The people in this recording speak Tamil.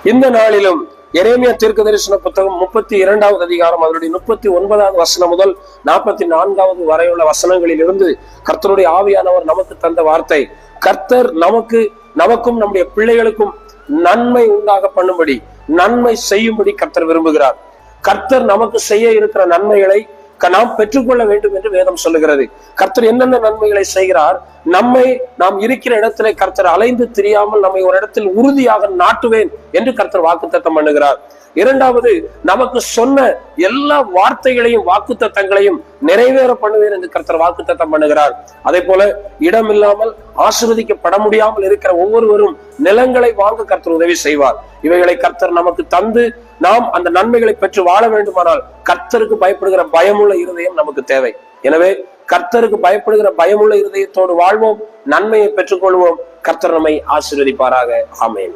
இந்த நாளிலும் எரேமியா தீர்க்க தரிசன புத்தகம் 32வது அதிகாரம் அதனுடைய 39வது வசனம் முதல் 44வது வரையுள்ள வசனங்களில் இருந்து கர்த்தருடைய ஆவியானவர் நமக்கு தந்த வார்த்தை, கர்த்தர் நமக்கும் நம்முடைய பிள்ளைகளுக்கும் நன்மை உண்டாக பண்ணும்படி, நன்மை செய்யும்படி கர்த்தர் விரும்புகிறார். கர்த்தர் நமக்கு செய்ய இருக்கிற நன்மைகளை நாம் பெற்றுக்கொள்ள வேண்டும் என்று வேதம் சொல்லுகிறது. கர்த்தர் என்னென்ன நன்மைகளை செய்கிறார்? நாம் இருக்கிற இடத்திலே கர்த்தர் அலைந்து திரியாமல் நம்மை ஒரு இடத்தில் உறுதியாக நாட்டுவேன் என்று கர்த்தர் வாக்குத்தத்தம் பண்ணுகிறார். இரண்டாவது, நமக்கு சொன்ன எல்லா வார்த்தைகளையும் வாக்குத்தத்தங்களையும் நிறைவேற பண்ணுவேன் என்று கர்த்தர் வாக்குத்தத்தம் பண்ணுகிறார். அதே போல இடமில்லாமல் ஆசீர்வதிக்கப்பட முடியாமல் இருக்கிற ஒவ்வொருவரும் நிலங்களை வாங்க கர்த்தர் உதவி செய்வார். இவைகளை கர்த்தர் நமக்கு தந்து நாம் அந்த நன்மைகளை பெற்று வாழ வேண்டுமானால் கர்த்தருக்கு பயப்படுகிற பயமுள்ள இருதயம் நமக்கு தேவை. எனவே கர்த்தருக்கு பயப்படுகிற பயமுள்ள இருதயத்தோடு வாழ்வோம், நன்மையை பெற்றுக்கொள்வோம். கர்த்தர் நம்மை ஆசீர்வதிப்பாராக. ஆமென்.